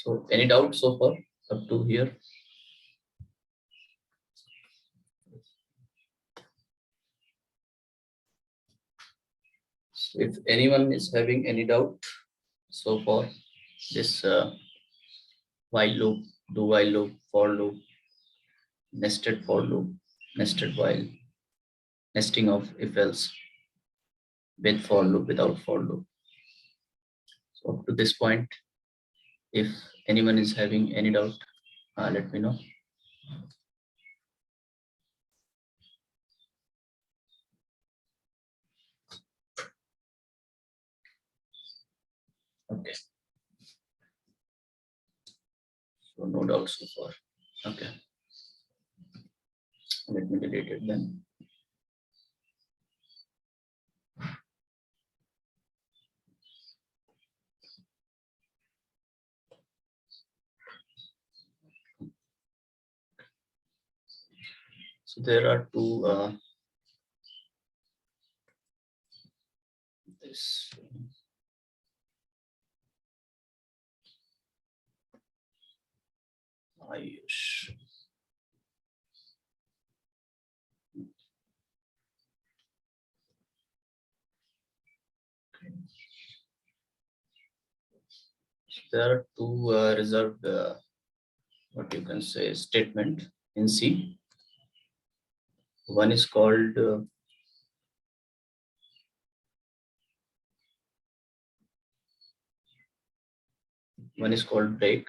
So any doubt so far up to here? So if anyone is having any doubt so far, this while loop, do while loop, for loop, nested for loop, nested while, nesting of if else, with for loop, without for loop. So up to this point, if anyone is having any doubt, let me know. Okay. So no doubt so far. Okay. Let me delete it then. So there are two this Ayush. Okay. So there are two reserved what you can say statement in C. One is called break,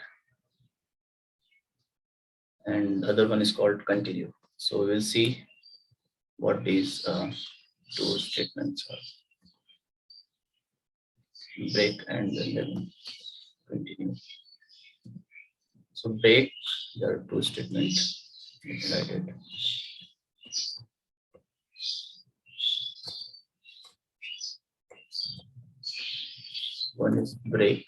and other one is called continue. So we'll see what these two statements are. Break and then continue. So break, there are two statements. Let me write it. One is break,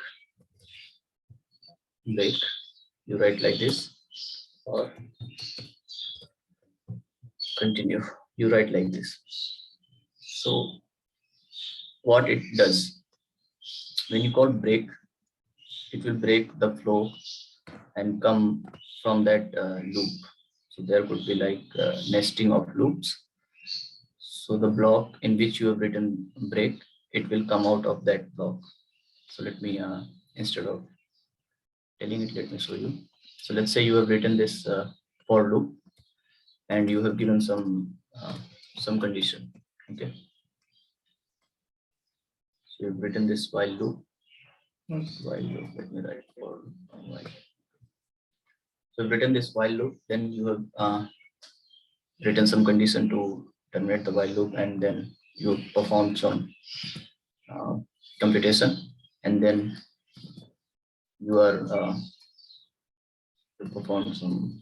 you write like this, or continue, you write like this. So what it does, when you call break, it will break the flow and come from that loop. So there could be like nesting of loops. So the block in which you have written break, it will come out of that block. So let me, instead of telling it, let me show you. So let's say you have written this for loop and you have given some condition. Okay. So you've written this while loop. While loop, let me write for while. So you've written this while loop, then you have written some condition to terminate the while loop, and then you perform some computation, and then you are to perform some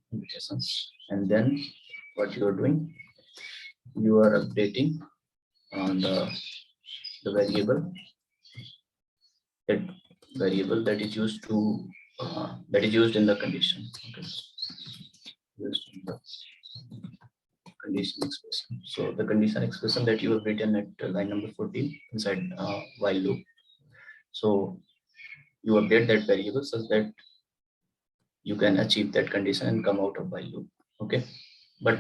computations, and then what you are doing, you are updating on the variable, that is used to that is used in the condition. Okay. Used in the condition expression. So the condition expression that you have written at line number 14 inside while loop. So you update that variable such that you can achieve that condition and come out of while loop. Okay, but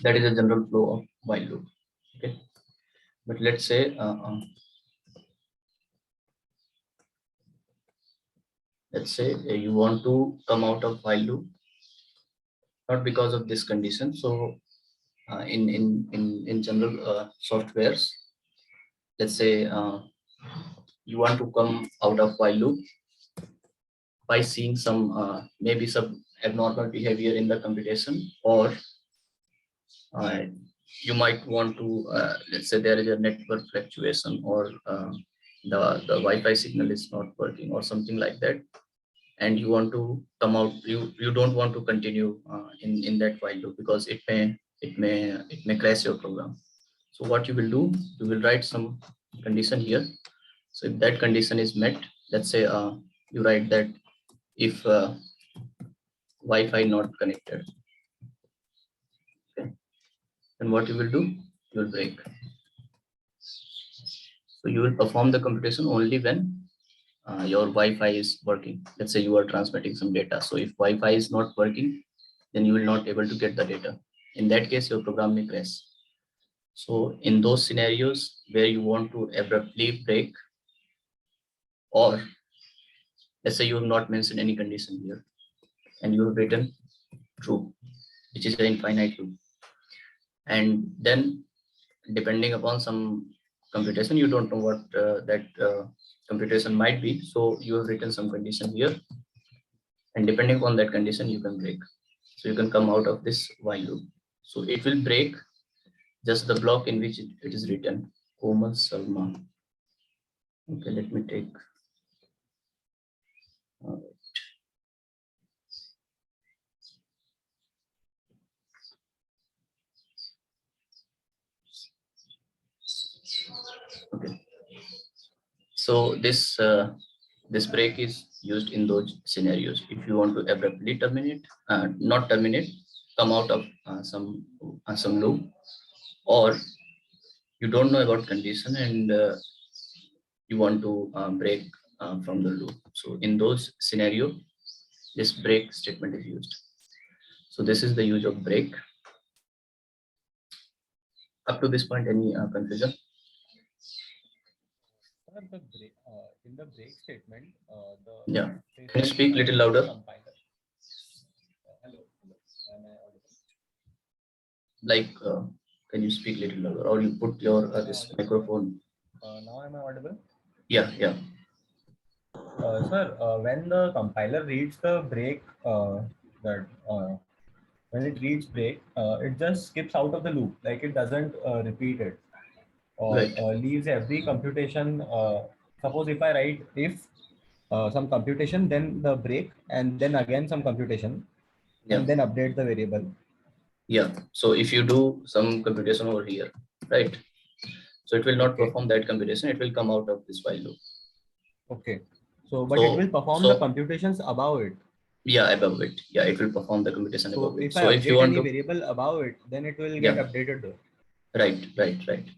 that is a general flow of while loop. Okay, but let's say you want to come out of while loop, not because of this condition. So in general softwares, let's say you want to come out of while loop by seeing some maybe some abnormal behavior in the computation, or you might want to let's say there is a network fluctuation, or the Wi-Fi signal is not working or something like that, and you want to come out, you don't want to continue in that while loop because it may crash your program. So what you will do, you will write some condition here. So if that condition is met, let's say you write that if Wi-Fi not connected, okay, then what you will do, you will break. So you will perform the computation only when your Wi-Fi is working. Let's say you are transmitting some data. So if Wi-Fi is not working, then you will not able to get the data. In that case, your program may crash. So in those scenarios where you want to abruptly break, or let's say you have not mentioned any condition here and you have written true, which is an infinite loop. And then depending upon some computation, you don't know what that computation might be. So you have written some condition here, and depending upon that condition, you can break. So you can come out of this while loop. So it will break just the block in which it is written, Komal Salma. Okay, let me take. Okay. So this break is used in those scenarios. If you want to abruptly terminate, not terminate, come out of some loop, or you don't know about condition and you want to break from the loop. So in those scenario, this break statement is used. So this is the use of break. Up to this point, any confusion? In the break statement, Yeah. Can you speak little louder? Hello, am I audible? Like, can you speak little louder, or you put your this microphone? Now am I audible? Yeah, yeah. Sir, when the compiler reads the break, that when it reads break, it just skips out of the loop, like it doesn't repeat it, or Right. leaves every computation. Suppose if I write if some computation, then the break, and then again some computation, Yeah. and then update the variable. Yeah. So if you do some computation over here, right? So it will not perform that computation. It will come out of this while loop. Okay. So, but it will perform the computations above it. Yeah, above it. Yeah, it will perform the computation So above it. if I So if you update want any to, variable above it, then it will get updated there. Right.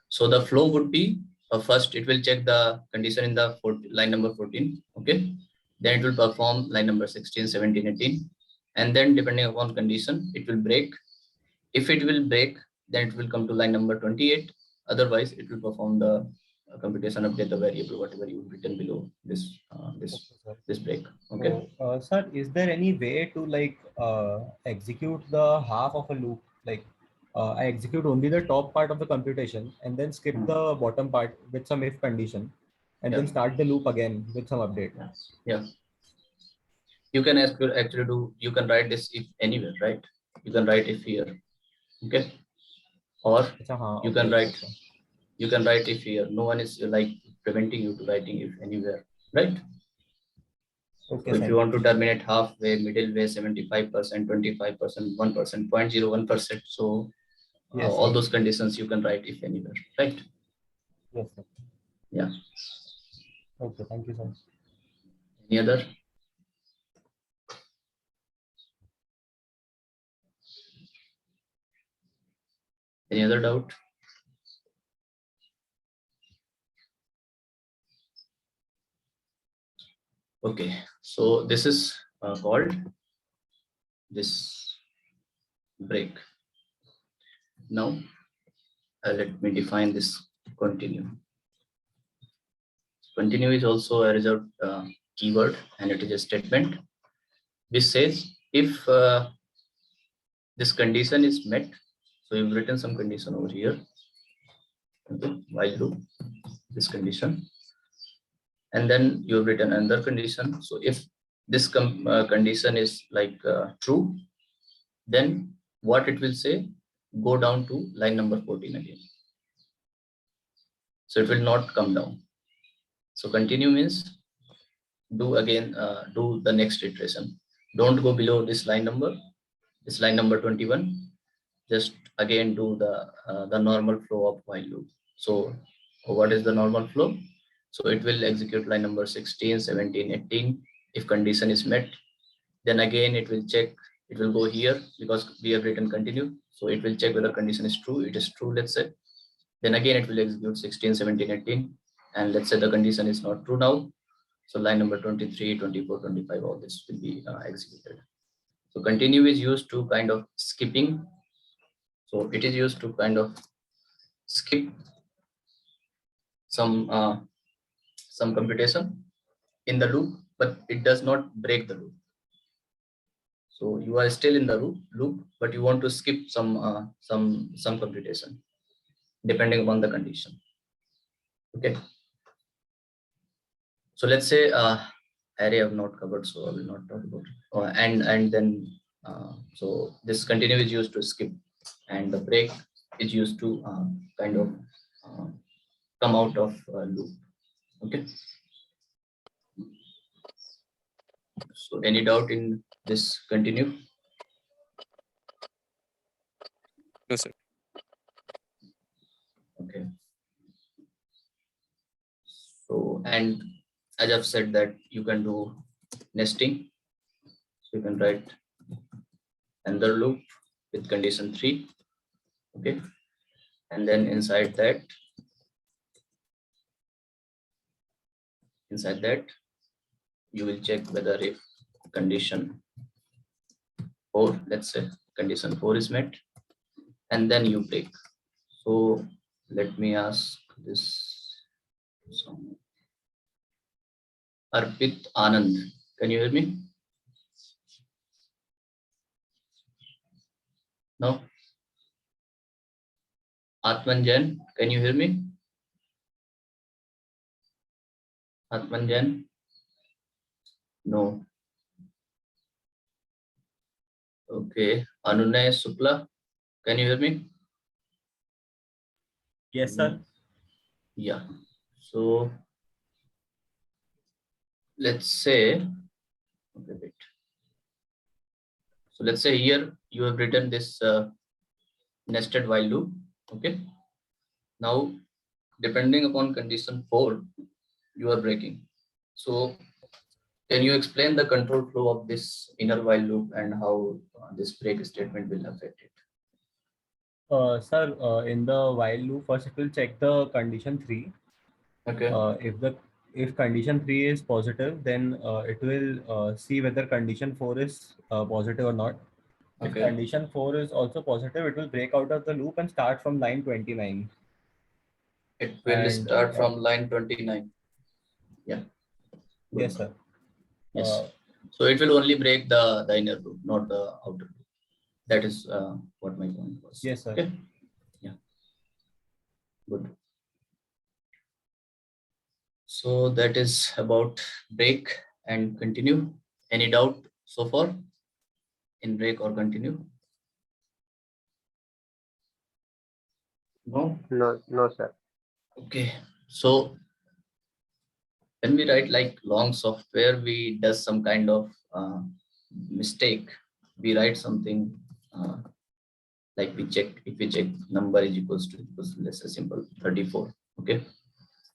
So the flow would be first it will check the condition in the line number 14. Okay. Then it will perform line number 16, 17, 18. And then depending upon condition, it will break. If it will break, then it will come to line number 28. Otherwise, it will perform the computation, update the variable, whatever you written below this break. Okay. So, sir, is there any way to like execute the half of a loop? Like I execute only the top part of the computation and then skip the bottom part with some if condition, and then start the loop again with some update. Yeah. You can actually do. You can write this if anywhere, right? You can write if here. Okay. Or you can write. You can write if here. No one is like preventing you to writing if anywhere, right? Okay, so if you want to terminate halfway, middle way, 75%, 25%, 1%, 0.01%. So all those conditions you can write if anywhere, right? Yes, sir. Yeah. Okay, thank you, sir. Any other? Any other doubt? Okay, so this is called this break. Now let me define this continue. Continue is also a reserved keyword, and it is a statement which says if this condition is met. So you've written some condition over here. Okay, while loop, this condition, and then you've written another condition. So if this condition is like true, then what it will say, go down to line number 14 again. So it will not come down. So continue means do again, do the next iteration. Don't go below this line number 21. Just again do the normal flow of while loop. So what is the normal flow? So it will execute line number 16, 17, 18. If condition is met, then again it will check. It will go here because we have written continue. So it will check whether condition is true. It is true, let's say. Then again it will execute 16, 17, 18. And let's say the condition is not true now. So line number 23, 24, 25, all this will be executed. So continue is used to kind of skipping. So it is used to kind of skip some computation in the loop, but it does not break the loop. So you are still in the loop, but you want to skip some computation depending upon the condition. Okay. So let's say array I have not covered, so I will not talk about it. And then so this continue is used to skip, and the break is used to kind of come out of loop. Okay. So any doubt in this continue? No, sir. Okay. So, and as I've said that you can do nesting. So you can write another loop with condition 3. Okay. And then inside that you will check whether if condition 4, let's say condition 4 is met, and then you break. So let me ask this. Arpit Anand, can you hear me? No? Atman Jain, can you hear me? Atman Jain? No. Okay. Anunay Supla, can you hear me? Yes, sir. Yeah. So let's say, okay, wait. So let's say here you have written this nested while loop. Okay. Now, depending upon condition 4, you are breaking. So can you explain the control flow of this inner while loop and how this break statement will affect it? Sir, in the while loop, first it will check the condition 3. Okay. If condition 3 is positive, then it will see whether condition 4 is positive or not. If Okay. condition 4 is also positive, it will break out of the loop and start from line 29. It will start from line 29. Yeah. Good. Yes, sir. Yes. So it will only break the inner loop, not the outer loop. That is what my point was. Yes, sir. Okay. Yeah. Good. So that is about break and continue. Any doubt so far in break or continue? No? No, sir. Okay. So when we write like long software, we does some kind of mistake. We write something like if we check number is equals to, let's say simple 34. Okay.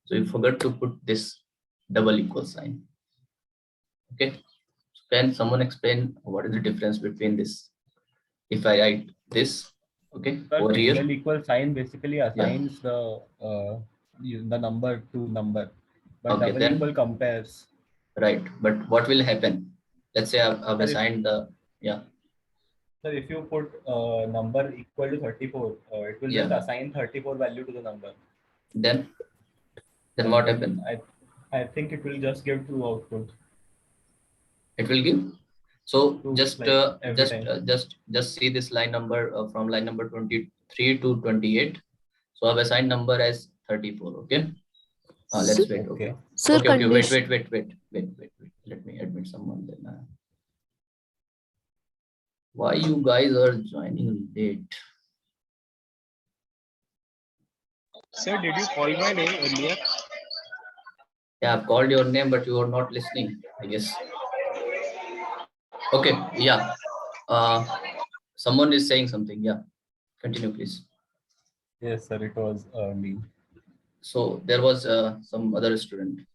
So you forgot to put this double equal sign. Okay. Can someone explain what is the difference between this? If I write this, okay, Sir, over here. single equal sign basically assigns the number to number, but Okay, double then, equal compares. Right, but what will happen? Let's say I've Sir, assigned the, yeah. Sir, if you put number equal to 34, it will just assign 34 value to the number. Then what happens? I think it will just give true output. It will give. So True, just just see this line number from line number 23 to 28. So I've assigned number as 34. Okay. Let's wait. Okay. Sir, Okay. Wait. Let me admit someone then. Why you guys are joining late? Sir, did you call my name earlier? Yeah, I've called your name, but you are not listening, I guess. Okay, yeah. Someone is saying something. Yeah, continue, please. Yes, sir, it was me. So there was some other student.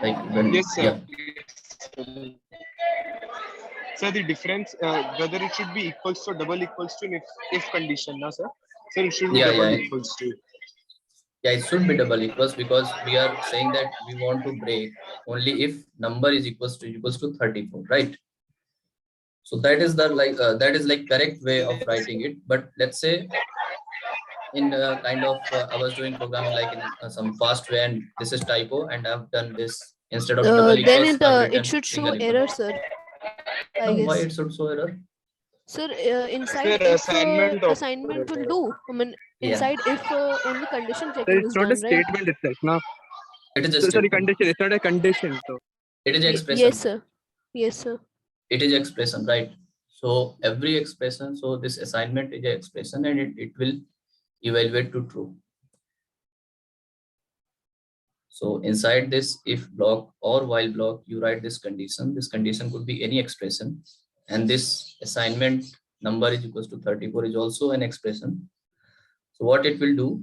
Like when, Yes, sir. Yeah. Sir, the difference, whether it should be equals to double equals to if condition, na sir? Sir, it should be double equals to. Yeah, it should be double equals because we are saying that we want to break only if number is equals to 34, right? So that is the that is like correct way of writing it. But let's say in kind of I was doing programming like in some fast way, and this is typo, and I've done this instead of double Then equals, I've it written should show single equal. error, sir. I Why guess. it should show error? Sir, Sir, inside if assignment assignment will operator. do. I mean, Yeah, inside if only condition Sir, checking it's is not a done, right? statement itself, no? it is a So, sorry, statement. condition. It's not a condition. So, It is Yes, expression. sir. Yes, sir. It is expression, right? So every expression, so this assignment is an expression, and it will evaluate to true. So inside this if block or while block, you write this condition. This condition could be any expression, and this assignment number is equals to 34 is also an expression. So what it will do,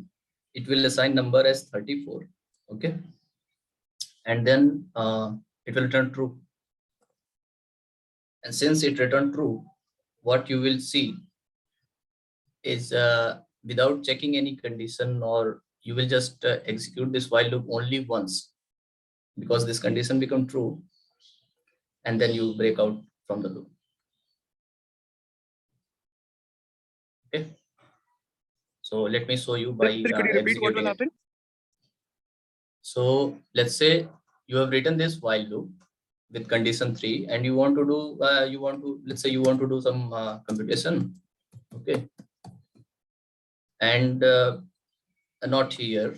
it will assign number as 34, okay, and then it will return true. And since it returned true, what you will see is without checking any condition, or you will just execute this while loop only once, because this condition become true, and then you break out from the loop. Okay, so let me show you by sir, could you repeat what will executing it. happen? So let's say you have written this while loop with condition 3, and you want to do let's say you want to do some computation, okay, and not here.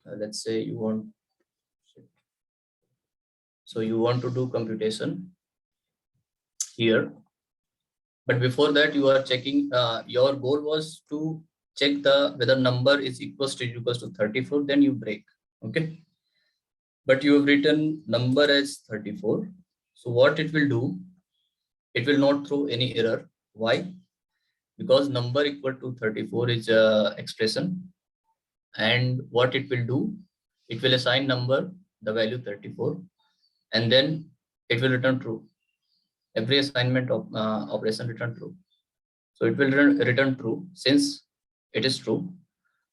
Let's say you want, so you want to do computation here, but before that you are checking, your goal was to check the whether number is equals to 34, then you break, okay, but you have written number as 34. So what it will do, it will not throw any error. Why? Because number equal to 34 is a expression, and what it will do, it will assign number the value 34, and then it will return true. Every assignment of operation return true. So it will return true since it is true.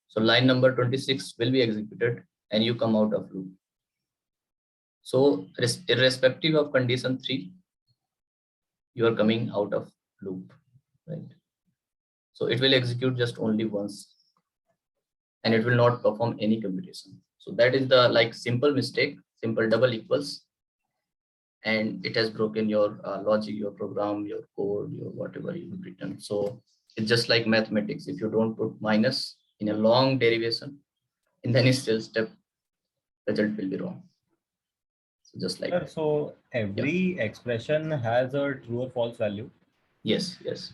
So line number 26 will be executed, and you come out of loop. So irrespective of condition 3, you are coming out of loop, right? So it will execute just only once, and it will not perform any computation. So that is the like simple mistake, simple double equals, and it has broken your logic, your program, your code, your whatever you've written. So it's just like mathematics. If you don't put minus in a long derivation, in any still step, result will be wrong. So just like Sir, that. so every expression has a true or false value. Yes, yes.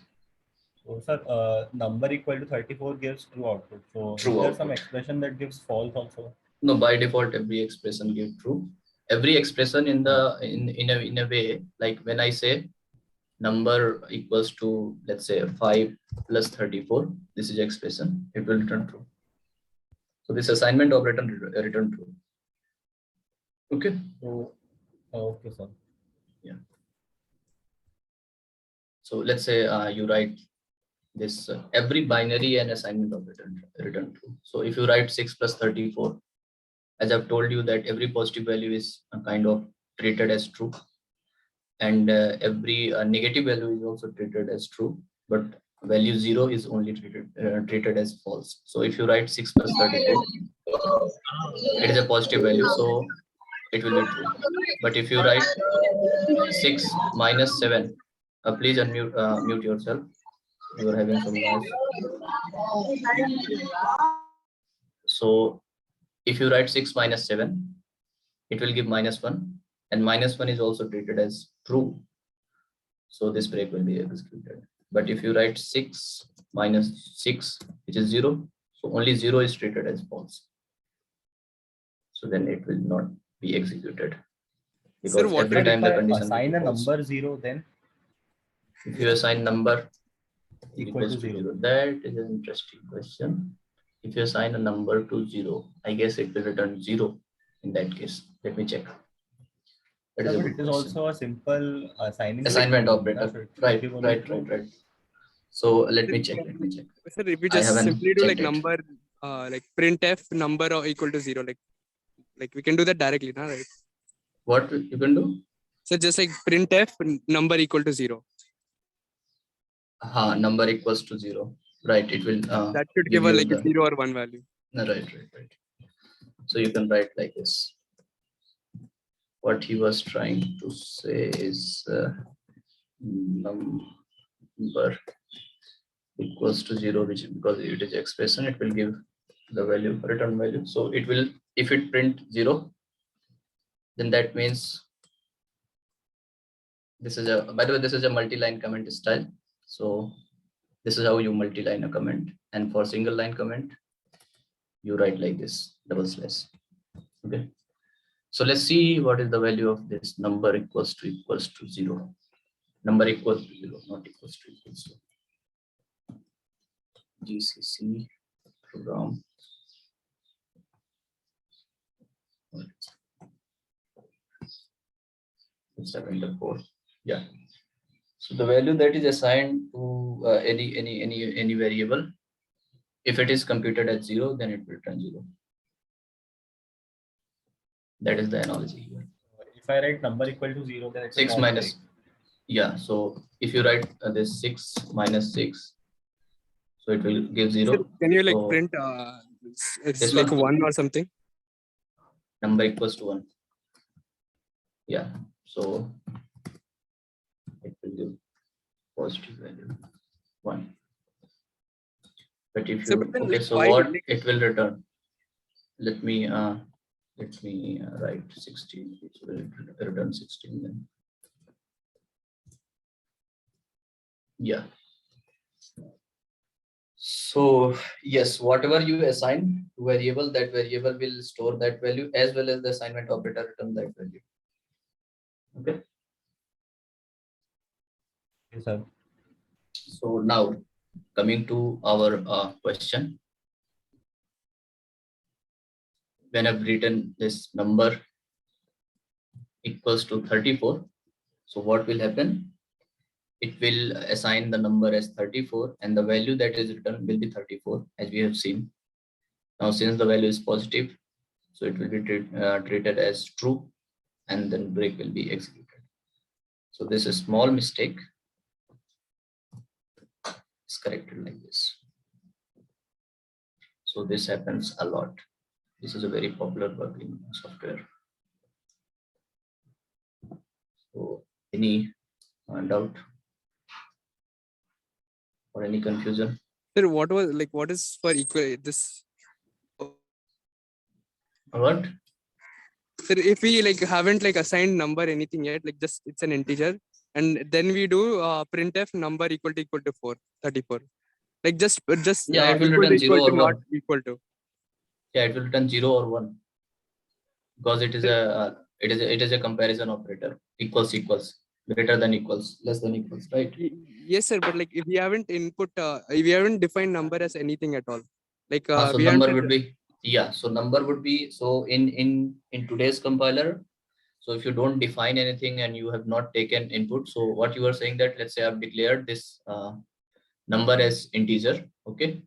So, sir, number equal to 34 gives true output. So, is True there some output. expression that gives false also? No, by default, every expression gives true. Every expression in the in a way, like when I say number equals to, let's say, 5 plus 34, this is expression, it will return true. So this assignment operator return true. Okay. So, okay, sir. Yeah. So let's say you write this every binary and assignment operator return true. So if you write 6 plus 34, as I've told you that every positive value is kind of treated as true, and every negative value is also treated as true, but value 0 is only treated as false. So if you write 6 plus 34, it is a positive value, so it will be true. But if you write 6 minus 7, please unmute mute yourself. You are having some noise. So if you write 6 minus 7, it will give -1, and -1 is also treated as true. So this break will be executed. But if you write 6 minus 6, which is 0, so only 0 is treated as false. So then it will not be executed, Sir, because what every Sir, time if the I condition will assign be a false. number 0, then If you assign number equal equals to to 0. 0, that is an interesting question. If you assign a number to 0, I guess it will return 0 in that case. Let me check. That is Sir, a but good it is question. also a simple assigning Assignment statement only, operator. so it Right, give only right, true. right, right. So let Sir, me check. Let me check. sir, if you I just haven't simply do like checked it. number like printf number or equal to 0, like we can do that directly, na, right? What you can do? So just like printf number equal to 0. Number equals to 0. Right. It will That should give give a you like a the 0 or 1 value. right. So you can write like this. What he was trying to say is number equals to 0, which because it is expression, it will give the value, return value. So it will, if it print 0, then that means this is a, by the way, this is a multi-line comment style. So this is how you multi-line a comment, and for single line comment you write like this, double slash. Okay, so let's see what is the value of this number equals to 0. Number equals to 0, not equals to. GCC program. Let's have enter 4. Yeah. So the value that is assigned to any variable, if it is computed at 0, then it will return 0. That is the analogy here. If I write number equal to 0, then it's 6 a minus. Yeah. So if you write this 6 minus 6, so it will give 0. So can you like So print it's this like one? 1 or something? Number equals to 1. Yeah. So it will give positive value 1. But if So, you but then, okay, like, so why, what like, it will return? Let me write 16. It will return 16 then. Yeah. So yes, whatever you assign to variable, that variable will store that value, as well as the assignment operator return that value. Okay. Yes, sir. So now coming to our question. When I've written this number equals to 34, so what will happen? It will assign the number as 34, and the value that is returned will be 34, as we have seen. Now, since the value is positive, so it will be treated as true, and then break will be executed. So this is small mistake is corrected like this. So this happens a lot. This is a very popular bug in software. So any doubt or any confusion? sir, what is for equal this? What? Sir, if we like haven't like assigned number anything yet, like just it's an integer, and then we do printf number equal to 34. Like just Yeah, it will equal to return 0 equal to or not 1. equal to. Yeah, it will return 0 or 1 because it is it is a comparison operator. Equals, greater than equals, less than equals, right? Yes, sir. But like if we haven't if we haven't defined number as anything at all, like So we haven't. number would be, yeah. So number would be, so in today's compiler. So if you don't define anything and you have not taken input, so what you are saying that, let's say I've declared this number as integer. Okay,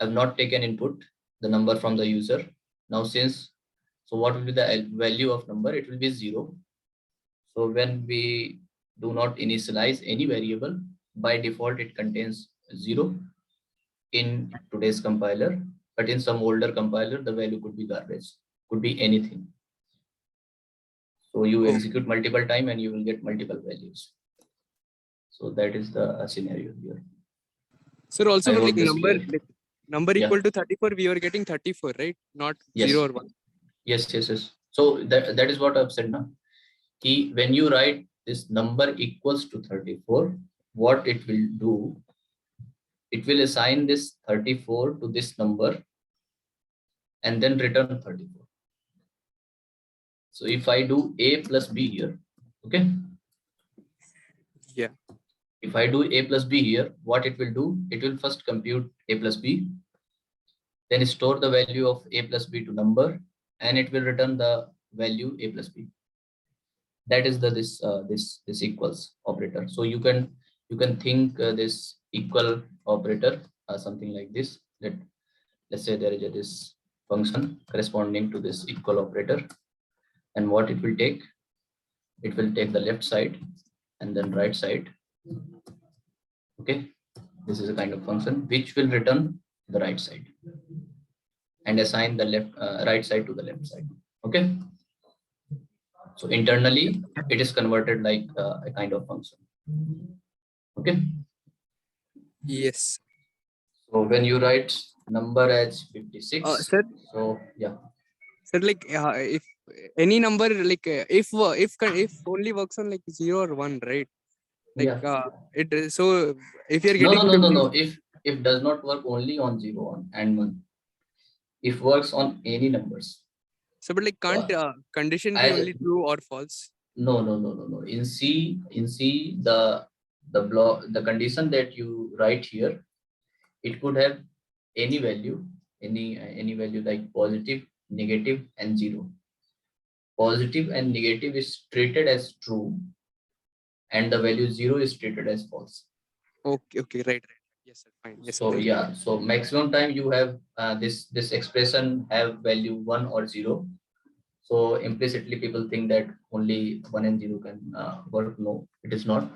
I've not taken input, the number from the user. Now since, so what will be the value of number? It will be 0. So when we do not initialize any variable, by default it contains 0 in today's compiler, but in some older compiler the value could be garbage, could be anything. So you execute multiple time and you will get multiple values. So that is the scenario here. Sir, also I for hope like this clear. number Yeah. equal to 34, we are getting 34, right? Not Yes. 0 or 1. Yes. So that is what I've said now. When you write this number equals to 34, what it will do, it will assign this 34 to this number and then return 34. So if I do a plus b here, okay? Yeah. If I do a plus b here, what it will do, it will first compute a plus b, then store the value of a plus b to number, and it will return the value a plus b. That is the this equals operator. So you can think this equal operator something like this. let's say there is this function corresponding to this equal operator, and what it will take the left side and then right side. Okay, this is a kind of function which will return the right side and assign the right side to the left side. Okay, so internally it is converted like a kind of function. Okay, Yes. so when you write number as 56, Sir, so yeah, sir, like if any number, like if only works on like 0 or 1, right? Like yeah. so if you're No, getting 50, if does not work only on 0 and 1, if works on any numbers. so but like can't condition be As only true or false? no. In C, the condition that you write here, it could have any value, any value like positive, negative, and 0. Positive and negative is treated as true, and the value 0 is treated as false. Okay, right. Yes, sir, fine. Yes, sir, So thank you. yeah, so maximum time you have this expression have value 1 or 0. So implicitly people think that only 1 and 0 can work. No, it is not.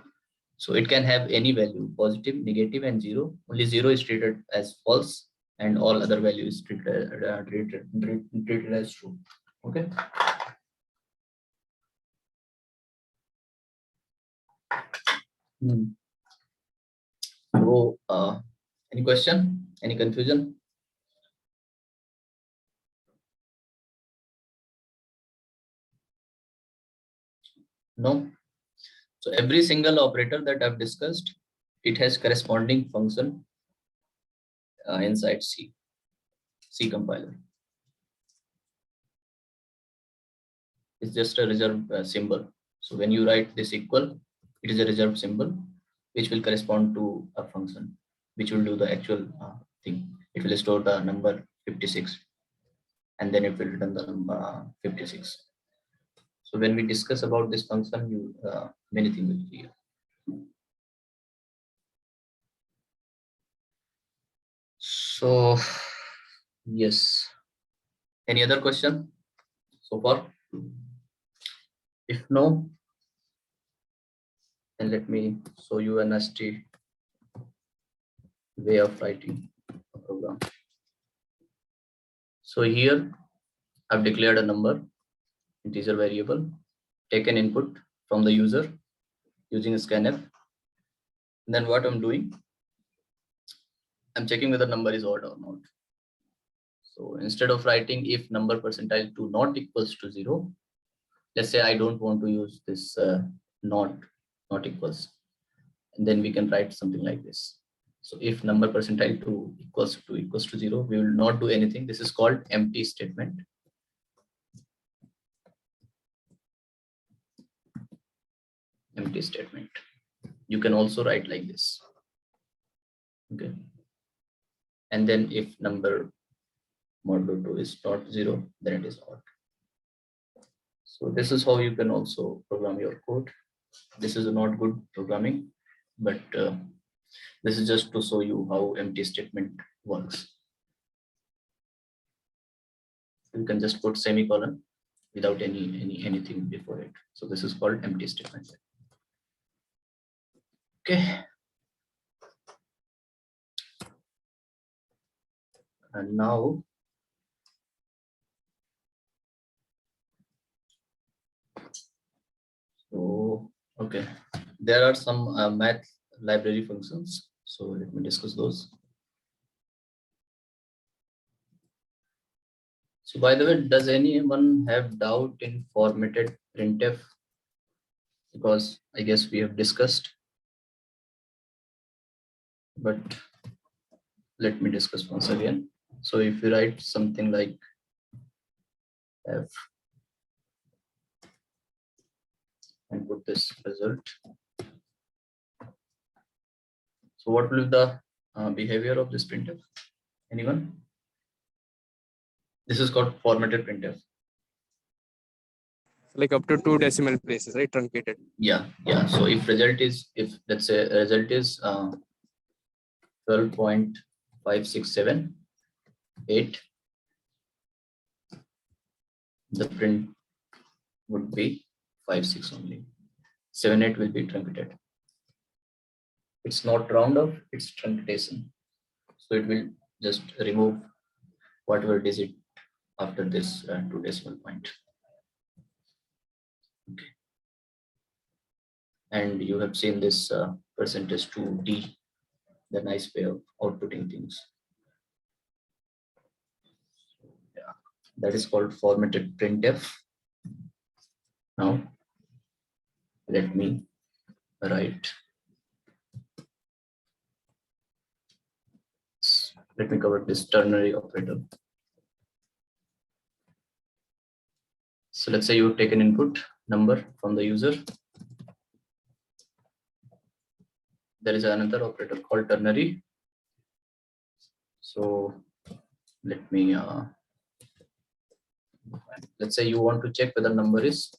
So it can have any value, positive, negative, and 0. Only 0 is treated as false, and all other values treated as true. Okay. So any question? Any confusion? No. So every single operator that I've discussed, it has corresponding function inside C compiler. It's just a reserve symbol. So when you write this equal, it is a reserved symbol which will correspond to a function which will do the actual thing. It will store the number 56 and then it will return the number 56. So when we discuss about this function, many things will be clear. So yes, any other question so far? If no, then let me show you a nasty way of writing a program. So here I've declared a number, integer variable, taken input from the user using a scanf. And then what I'm doing, I'm checking whether number is odd or not. So instead of writing if number percentile 2 not equals to 0, let's say I don't want to use this not equals, and then we can write something like this. So if number percentile 2 equals to 0, we will not do anything. This is called empty statement. Empty statement. You can also write like this. Okay. And then if number modulo 2 is not 0, then it is odd. So this is how you can also program your code. This is not good programming, but this is just to show you how empty statement works. You can just put semicolon without anything before it. So this is called empty statement. Okay. And now okay, there are some math library functions. So let me discuss those. So by the way, does anyone have doubt in formatted printf? Because I guess we have discussed, but let me discuss once again. So if you write something like f and put this result, so what will be the behavior of this printf? Anyone? This is called formatted printf. Like up to 2 decimal places, right? Truncated. Yeah. So if let's say result is 12.567, 8, the print would be 5, 6 only. 7, 8 will be truncated. It's not round off, it's truncation. So it will just remove whatever digit after this 2 decimal point. Okay. And you have seen this percentage to D, the nice way of outputting things. Yeah, that is called formatted printf. Now, let me write. Let me cover this ternary operator. So let's say you take an input number from the user. There is another operator called ternary. So let me, let's say you want to check whether number is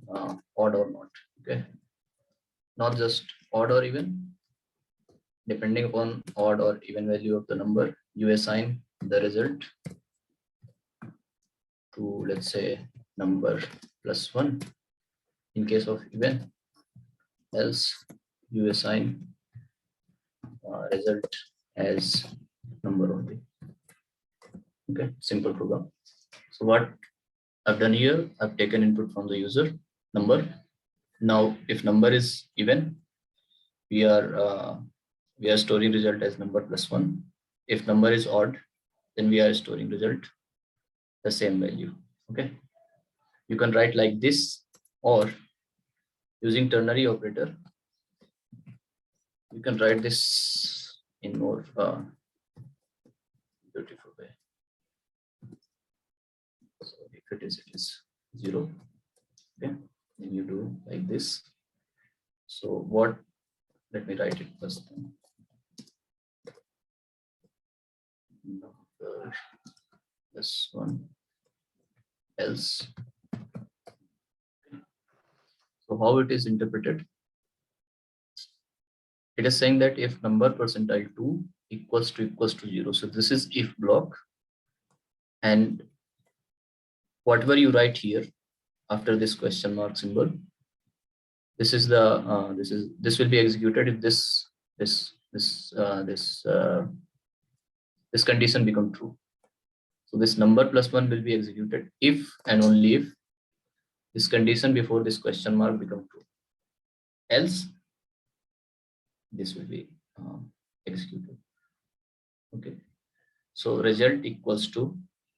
odd or not. Okay, not just odd or even. Depending upon odd or even value of the number, you assign the result to, let's say, number +1 in case of even. Else you assign result as number only. Okay, simple program. So what I've done here, I've taken input from the user number. Now, if number is even, we are storing result as number +1. If number is odd, then we are storing result the same value. Okay, you can write like this, or using ternary operator, you can write this in more beautiful way. So if it is 0. Okay, then you do like this. So what? Let me write it first. Number +1 else. So how it is interpreted? It is saying that if number percentile 2 equals to 0. So this is if block, and whatever you write here after this question mark symbol, this is the this will be executed if this condition become true. So this number +1 will be executed if and only if this condition before this question mark become true. Else this will be executed. Okay, so result equals to,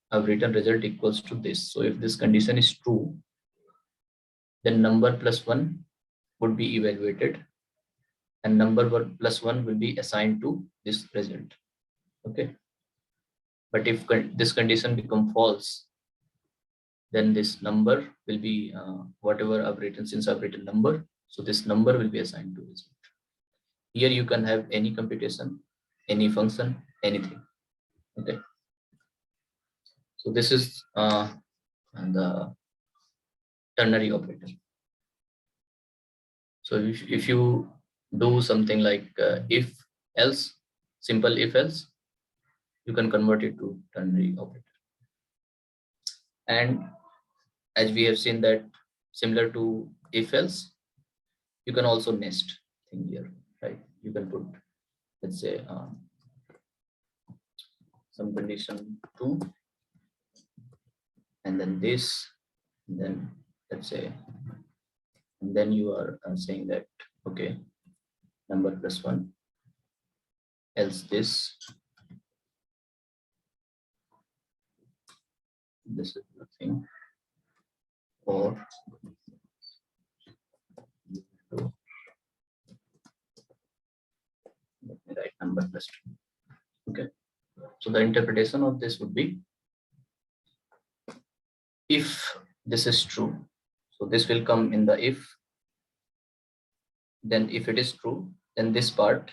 I've written result equals to this. So if this condition is true, then number +1 would be evaluated and number +1 will be assigned to this result. Okay, but if this condition become false, then this number will be whatever I've written, since I've written number, so this number will be assigned to result. Here you can have any computation, any function, anything. Okay, so this is the ternary operator. So if you do something like if else, simple if else, you can convert it to ternary operator. And as we have seen that similar to if else, you can also nest thing here, right? You can put, let's say, some condition 2, and then this, and then let's say, and then you are saying that, okay, number +1 else this is nothing, or let me write number +2. Okay, so the interpretation of this would be, if this is true, so this will come in the if, then if it is true, then this part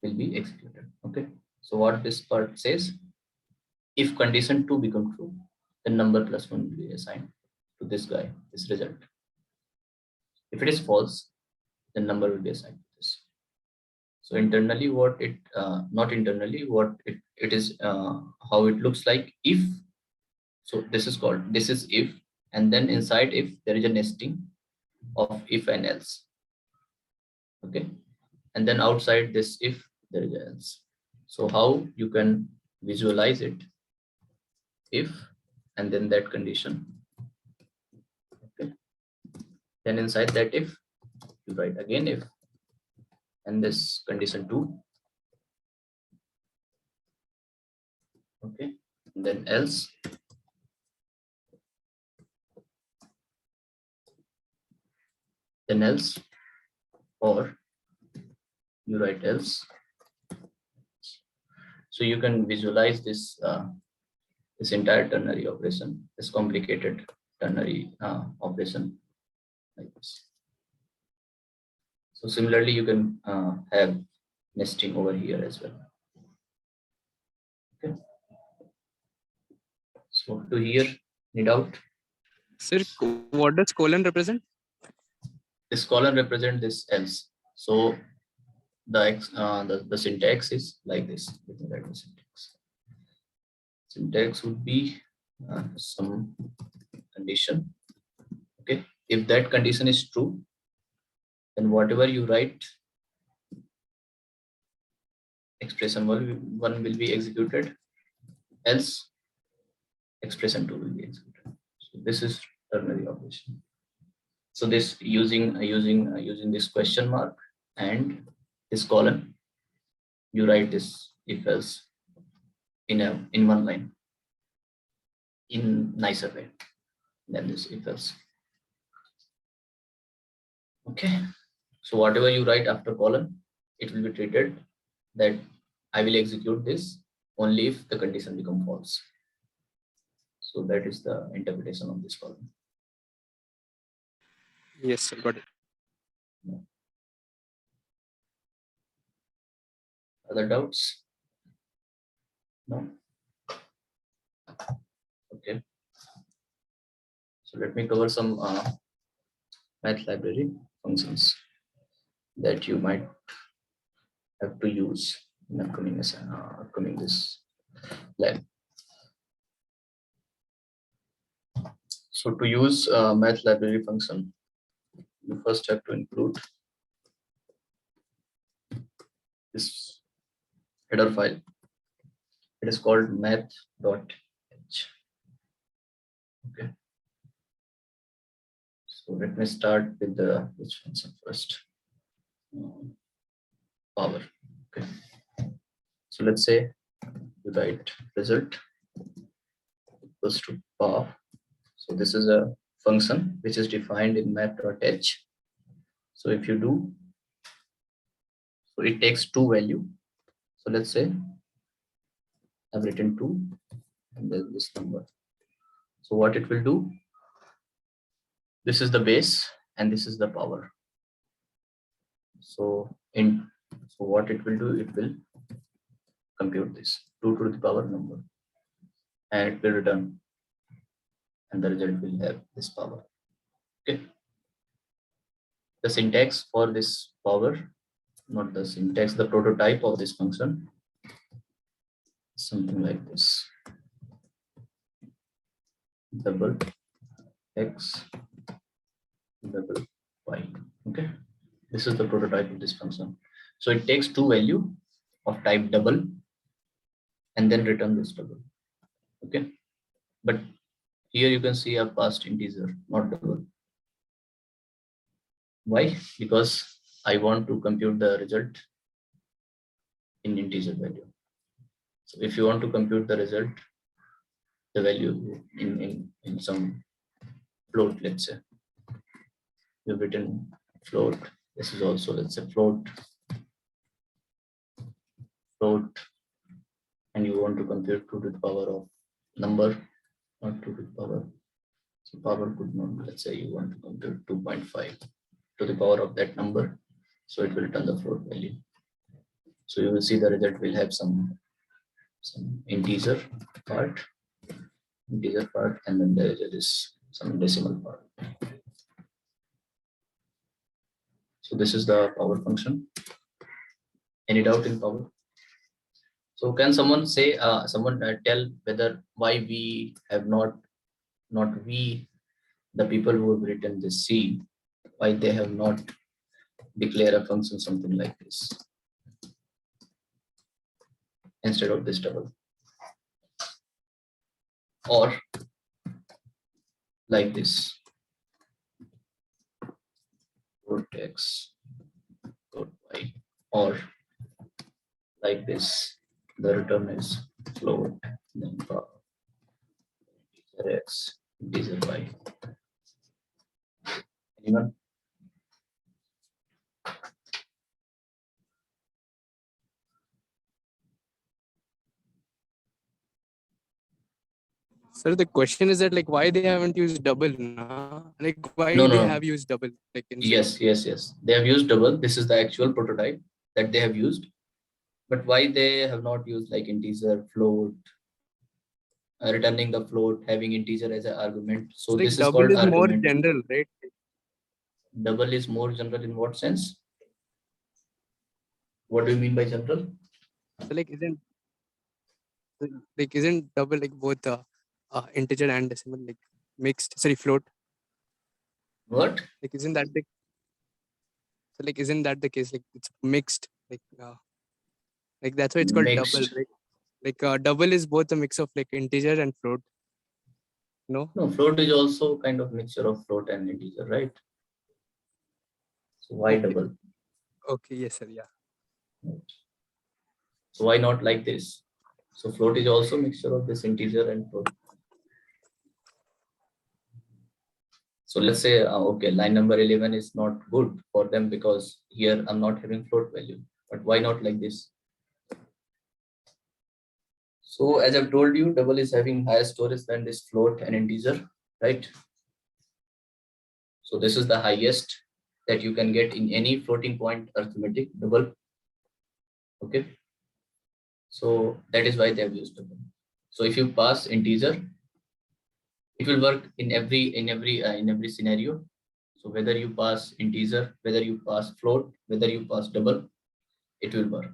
will be executed. Okay, so what this part says, if condition 2 become true, then number +1 will be assigned to this guy, this result. If it is false, then number will be assigned to this. So internally, what it not internally, what it is, how it looks like if. So this is if, and then inside if there is a nesting of if and else. Okay, and then outside this if there is else. So how you can visualize it? If and then that condition. Okay, then inside that if you write again if and this condition 2. Okay, and then else. Then else, or you write else. So you can visualize this this entire ternary operation, this complicated ternary operation like this. So similarly, you can have nesting over here as well. Okay. So to here, any doubt? Sir, what does colon represent? This colon represent this else. So the syntax is like this. Let me write the syntax. Syntax would be some condition. Okay, if that condition is true, then whatever you write, expression 1 will be executed, else expression 2 will be executed. So this is ternary operation. So this using this question mark and this colon, you write this if else in one line in nicer way than this if else. Okay, so whatever you write after colon, it will be treated that I will execute this only if the condition become false. So that is the interpretation of this column. Yes, sir, got it. Other doubts? No. Okay. So let me cover some math library functions that you might have to use in upcoming this lab. So to use math library function, you first have to include this header file. It is called math.h. Okay. So let me start with the which function first. Power. Okay. So let's say you write result equals to power. So this is a function which is defined in math.h. So if you do, so it takes two value. So let's say I've written 2 and then this number. So what it will do, this is the base and this is the power. So what it will do, it will compute this 2 to the power number and it will return, and the result will have this power. Okay. The syntax for this power, not the syntax, the prototype of this function, something like this. Double x double y. Okay, this is the prototype of this function. So it takes two value of type double and then return this double. Okay, but here you can see a passed integer, not double. Why? Because I want to compute the result in integer value. So if you want to compute the result, the value in some float, let's say you've written float. This is also, let's say, float, and you want to compute 2 to the power of number, not 2 to the power. So power could not, let's say you want to compute 2.5 to the power of that number. So it will return the float value. So you will see the result will have some integer part, and then there is some decimal part. So this is the power function. Any doubt in power? So can someone say, tell whether why we have not we, the people who have written this C, why they have not declare a function something like this instead of this double, or like this, float x, float y, or like this, the return is float, then integer x, integer y. Anyone? Sir, the question is that like why they haven't used double, nah? Like why No, they no. have used double? Like Yes. They have used double. This is the actual prototype that they have used. But why they have not used like integer, float, returning the float, having integer as an argument. So like this is double called is more argument. general, right? Double is more general in what sense? What do you mean by general? So like isn't double like both integer and decimal like mixed? Sorry, float. What? Like isn't that the so like isn't that the case? Like it's mixed. Like that's why it's called double, Mixed. right? Like double is both a mix of like integer and float. No. No, float is also kind of mixture of float and integer, right? So why Okay. double? Okay. Yes, sir. Yeah. So why not like this? So float is also mixture of this integer and float. So let's say, okay, line number 11 is not good for them because here I'm not having float value, but why not like this? So as I've told you, double is having higher storage than this float and integer, right? So this is the highest that you can get in any floating point arithmetic, double. Okay. So that is why they have used double. So if you pass integer, it will work in every scenario. So whether you pass integer, whether you pass float, whether you pass double, it will work.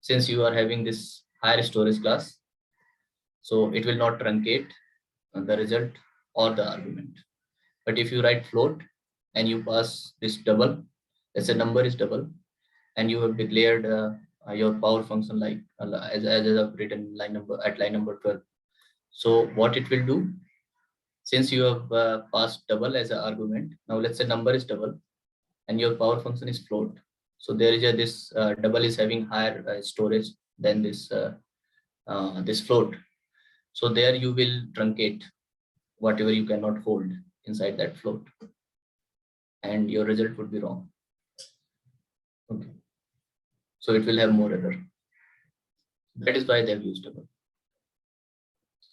Since you are having this higher storage class, so it will not truncate the result or the argument. But if you write float and you pass this double, let's say number is double, and you have declared your power function like as I've written line number 12. So what it will do, since you have passed double as an argument, now let's say number is double and your power function is float. So there is this double is having higher storage than this this float. So there you will truncate whatever you cannot hold inside that float, and your result would be wrong. Okay. So it will have more error. That is why they have used double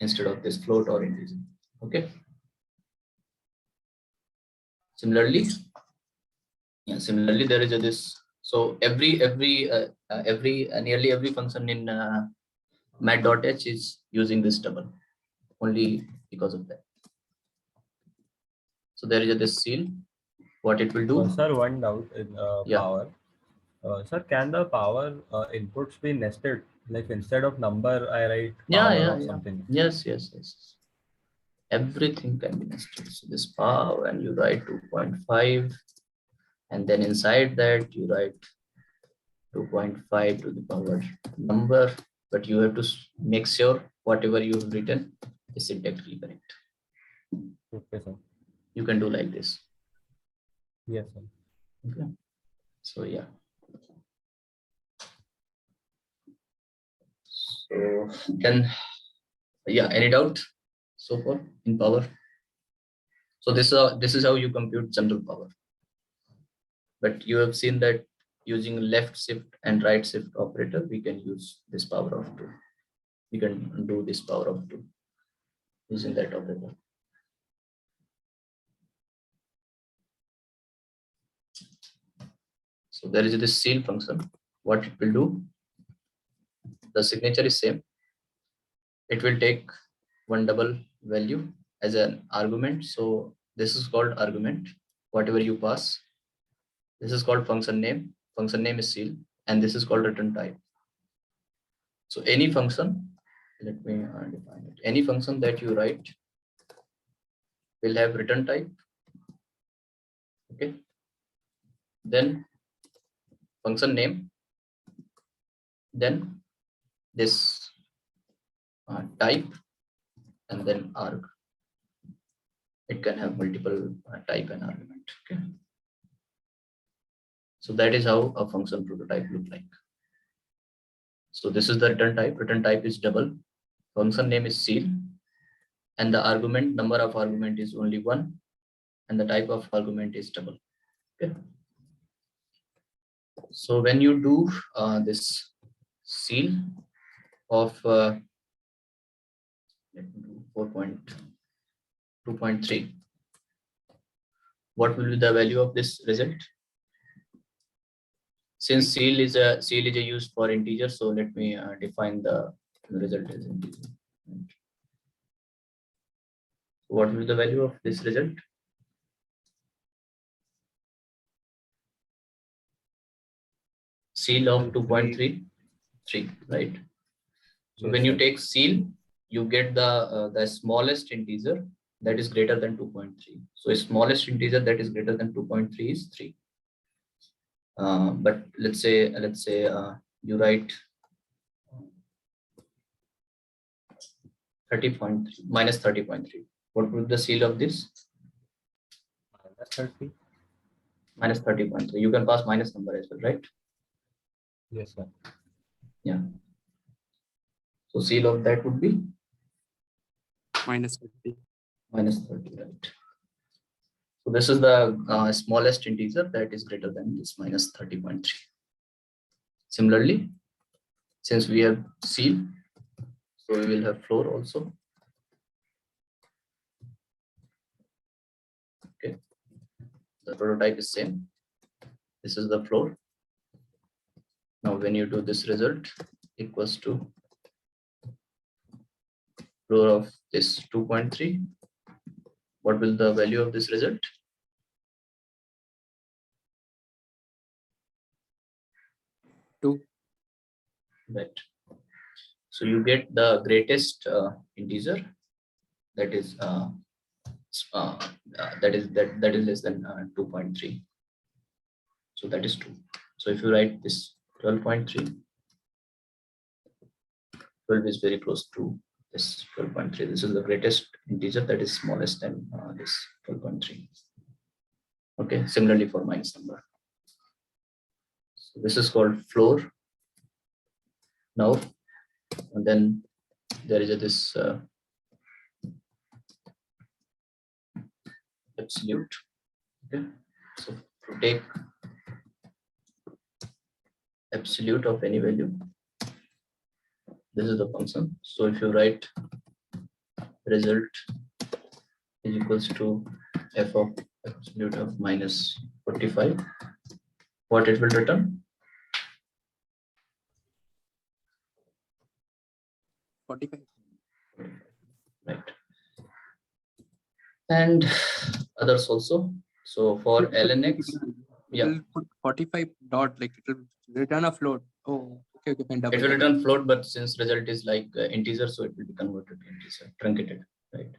instead of this float or integer. Okay. Similarly, there is this. So nearly every function in math.h is using this double only because of that. So there is this seal. What it will do? Sir, one doubt in Yeah. power. Sir, can the power inputs be nested? Like instead of number, I write power of something. Yes. Everything can be nested. So this power, and you write 2.5, and then inside that you write 2.5 to the power number, but you have to make sure whatever you have written is syntactically correct. Okay, sir. You can do like this. Yes, sir. Okay. So yeah. So then, yeah, any doubt so far in power? So this is how you compute general power. But you have seen that using left shift and right shift operator, we can use this power of 2. We can do this power of 2 using that operator. So there is this seal function. What it will do, the signature is same. It will take one double value as an argument. So this is called argument, whatever you pass. This is called function name. Function name is seal, and this is called return type. So any function, let me define it. Any function that you write will have return type. Okay. Then function name, then this type, and then arg. It can have multiple type and argument. Okay. So that is how a function prototype look like. So this is the return type. Return type is double. Function name is seal, and the argument number of argument is only one, and the type of argument is double. Okay. So when you do this seal of 4.2.3, what will be the value of this result? Since seal is a use for integer, so let me define the result as integer. What will be the value of this result? Seal of 2.33, right? So Yes, when you sir. take seal, you get the smallest integer that is greater than 2.3. So smallest integer that is greater than 2.3 is 3. But let's say you write 30.3 minus 30.3. What would be the seal of this? Minus 30. Minus 30.3. You can pass minus number as well, right? Yes, sir. Yeah. So seal of that would be minus 30. minus 30, right? So this is the smallest integer that is greater than this minus 30.3. Similarly, since we have seal, so we will have floor also. Okay. The prototype is same. This is the floor. Now when you do this result equals to floor of this 2.3, what will the value of this result? Two. Right. So you get the greatest integer that is that is less than 2.3. So that is 2. So if you write this 12.3, 12 is very close to this 12.3. This is the greatest integer that is smallest than this 12.3. Okay, similarly for minus number. So this is called floor. Now, and then there is this absolute. Okay, so to take absolute of any value, this is the function. So if you write result is equals to f of absolute of minus 45, what it will return? 45. Right. And others also. So for lnx, yeah, It'll put 45 dot, like it will return a float. Oh, okay, fine. it will return float, but since result is like integer, so it will be converted to integer, truncated, right?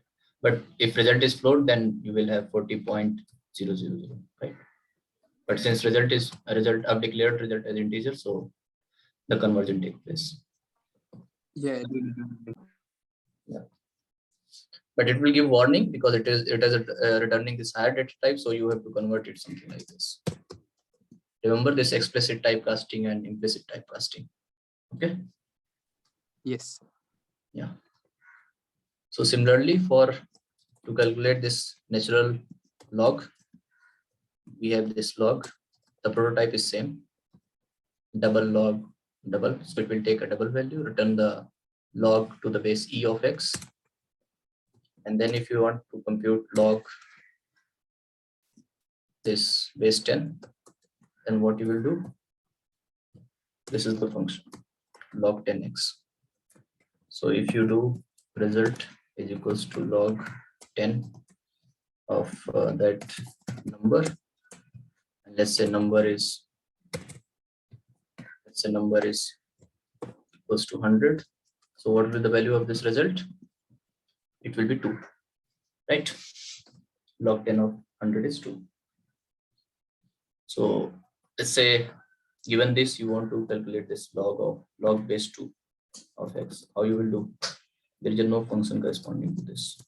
But if result is float, then you will have 40.000, right? But since result is a result of declared result as integer, so the conversion takes place. Yeah. Yeah. But it will give warning because it is returning this higher data type, so you have to convert it something like this. Remember this explicit typecasting and implicit typecasting. Okay. Yes. Yeah. So similarly, to calculate this natural log, we have this log. The prototype is same. Double log double. So it will take a double value, return the log to the base e of x. And then if you want to compute log this base 10, then what you will do? This is the function log 10x. So if you do result is equals to log 10 of that number, and let's say number is say number is equals to 100. So what will be the value of this result? It will be 2, right? Log 10 of 100 is 2. So let's say given this, you want to calculate this log base 2 of x. How you will do? There is no function corresponding to this.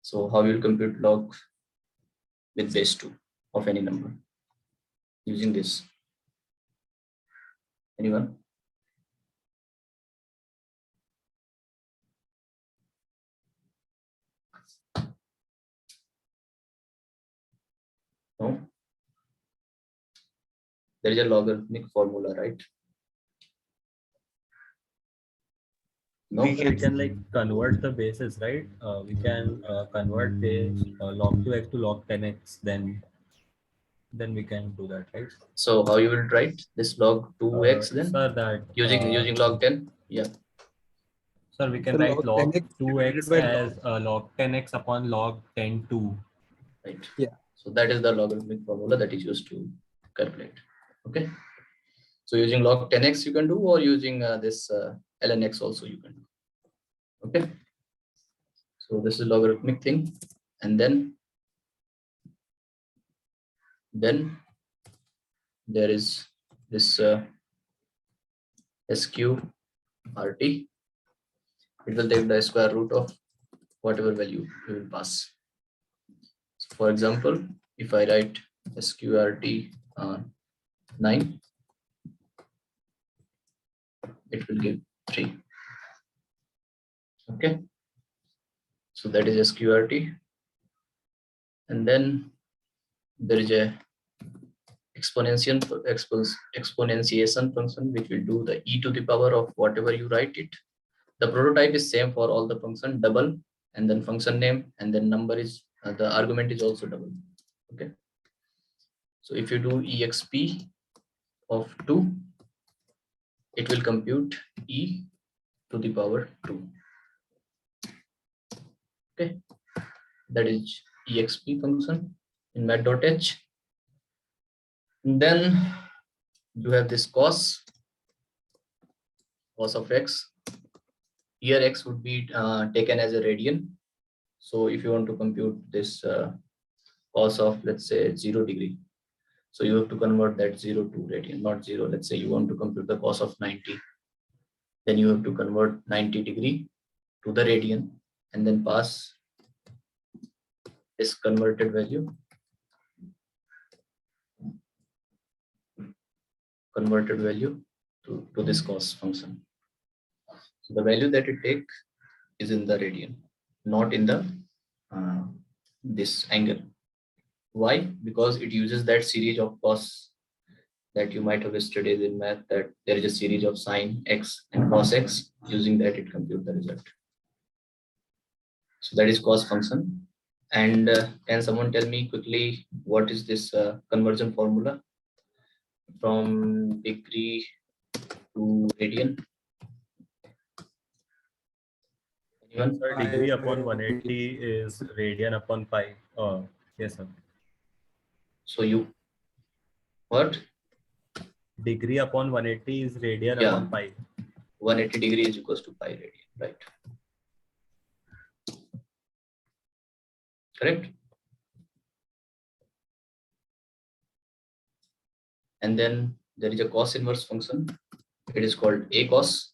So how you will compute log with base 2 of any number using this? Anyone? No? There is a logarithmic formula, right? No? We can like convert the bases, right? We can convert base log 2x to log 10x, then we can do that, right? So how you will write this log 2x then? Sir, that Using log 10? Yeah. sir, we can So write log 10x 2x divided by as log 10x upon log 10 2. Right. Yeah. So that is the logarithmic formula that is used to calculate. Okay. So using log 10x you can do, or using this ln x also you can do. Okay. So this is logarithmic thing, and then there is this SQRT. It will take the square root of whatever value you will pass. So for example, if I write SQRT 9, it will give 3. Okay. So that is SQRT. And then there is a exponentiation function which will do the e to the power of whatever you write it. The prototype is same for all the function, double, and then function name, and then number is the argument is also double. Okay. So if you do exp of 2, it will compute e to the power 2. Okay. That is exp function in math.h. Then you have this cos of x. Here x would be taken as a radian. So if you want to compute this cos of, let's say, 0 degree, so you have to convert that 0 to radian, not 0. Let's say you want to compute the cos of 90, then you have to convert 90 degree to the radian and then pass this converted value to this cos function. So the value that it take is in the radian, not in the this angle. Why? Because it uses that series of cos that you might have studied in math, that there is a series of sine x and cos x. Using that, it computes the result. So that is cos function. And can someone tell me quickly what is this conversion formula from degree to radian? Anyone? Sir, degree upon 180 is radian upon pi. Yes, sir. So you what? Degree upon 180 is radian Yeah. upon pi. 180 degree is equals to pi radian, right? Correct. And then there is a cos inverse function. It is called a cos.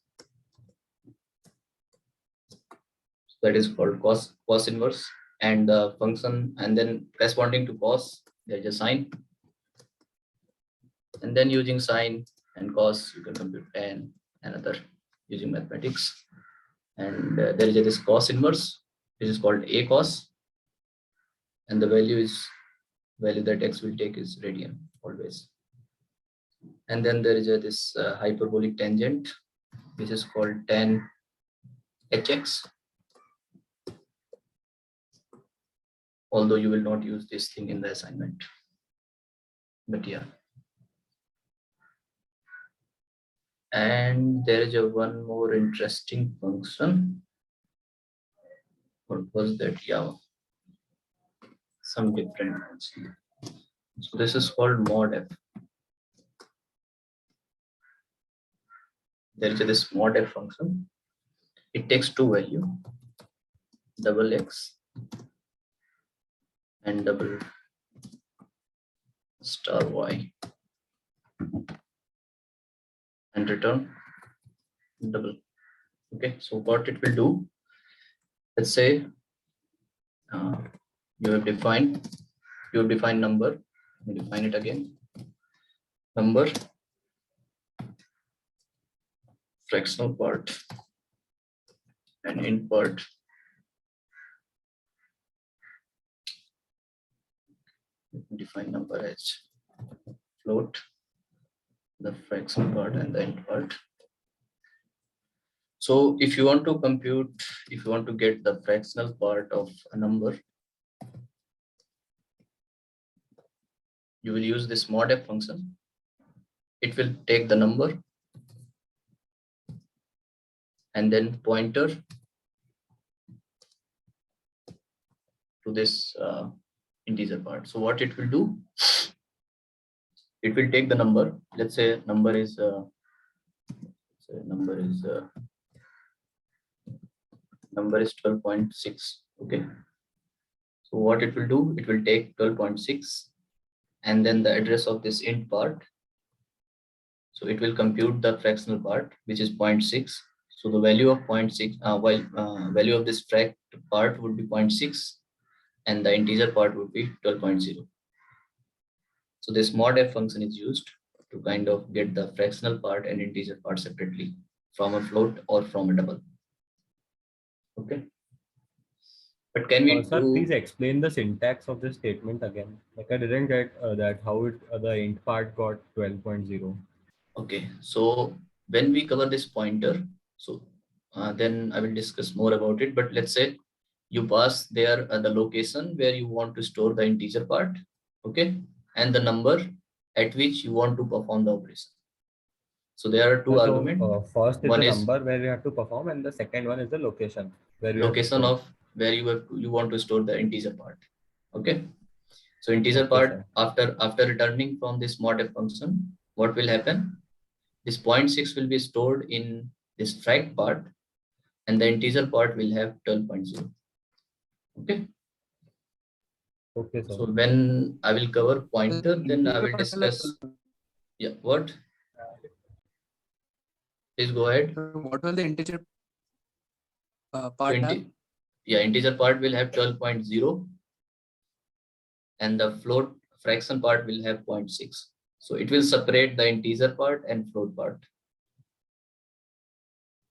That is called cos inverse, and the function, and then corresponding to cos, there is a sine, and then using sine and cos, you can compute tan and other using mathematics. And there is this cos inverse, which is called a cos, and the value that x will take is radian always. And then there is this hyperbolic tangent, which is called tan hx. Although you will not use this thing in the assignment, but yeah. And there is one more interesting function. What was that? Yeah, some different function. So this is called mod f. there is this mod f function. It takes two value, double x and double star y, and return double. Okay, so what it will do, let's say you have defined number. Let me define it again. Number, fractional part, and int part. Let me define number as float, the fractional part and the int part. So if you want to compute, if you want to get the fractional part of a number, you will use this mod f function. It will take the number and then pointer to this integer part. So what it will do, it will take the number. Let's say number is 12.6. Okay. So what it will do, it will take 12.6 and then the address of this int part. So it will compute the fractional part, which is 0.6. So the value of 0.6, value of this fract part would be 0.6 and the integer part would be 12.0. So this mod f function is used to kind of get the fractional part and integer part separately from a float or from a double. Okay. But can we Sir, please explain the syntax of this statement again. Like I didn't get that how it the int part got 12.0. Okay, so when we cover this pointer, so then I will discuss more about it. But let's say you pass there the location where you want to store the integer part, okay, and the number at which you want to perform the operation. So there are two arguments. First is One the is number where you have to perform, and the second one is the location where you location have to of where you want to store the integer part. Okay, so integer Okay, part, sir. after returning from this mod f function, what will happen? This 0.6 will be stored in this fract part and the integer part will have 12.0. Okay. Okay, sir. So when I will cover pointer, then I will discuss. Yeah, what? Please go ahead. What will the integer part So have? yeah, integer part will have 12.0 and the float fraction part will have 0.6. So it will separate the integer part and float part.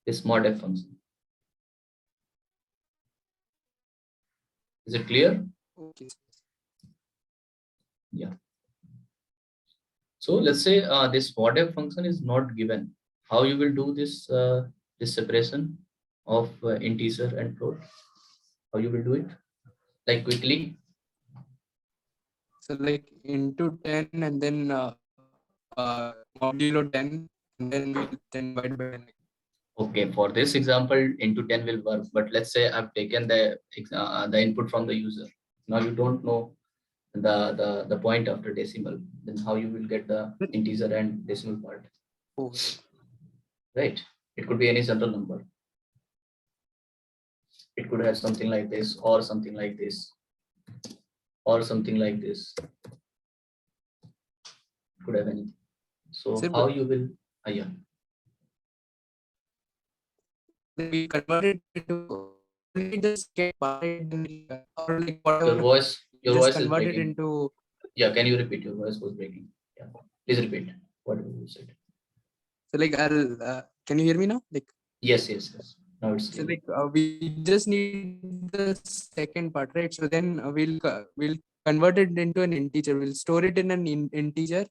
This mod f function. Is it clear? Okay. Yeah. So let's say this mod f function is not given. How you will do this this separation of integer and float? How you will do it? Like quickly. So like into 10 and then modulo 10 and then we'll then divide by 10. Okay, for this example, into 10 will work. But let's say I've taken the input from the user. Now you don't know the point after decimal. Then how you will get the integer and decimal part? Oh. Right? It could be any general number. It could have something like this, or something like this, or something like this. It could have anything. So Sir, how you will? Yeah. We convert it into only the second part or like whatever. Your voice is convert it breaking. into. Yeah, can you repeat? Your voice was breaking. Yeah, please repeat whatever you said. So like I'll can you hear me now? Like yes. Now it's so clear. like we just need the second part, right? So then we'll convert it into an integer. We'll store it in an integer,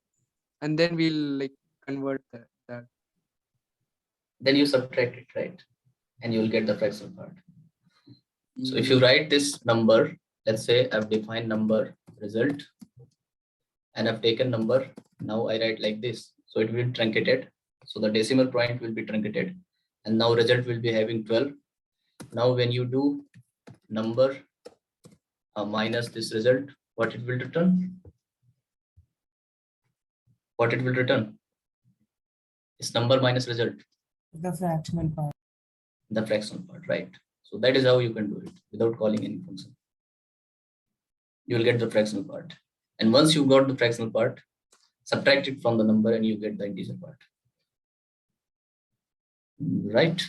and then we'll like convert that. Then you subtract it, right? And you will get the fractional part. So if you write this number, let's say I've defined number result and I've taken number, now I write like this. So it will be truncated. So the decimal point will be truncated. And now result will be having 12. Now when you do number minus this result, what it will return? What it will return? It's number minus result. The fractional part. The fractional part, right? So that is how you can do it without calling any function. You will get the fractional part. And once you got the fractional part, subtract it from the number and you get the integer part. Right?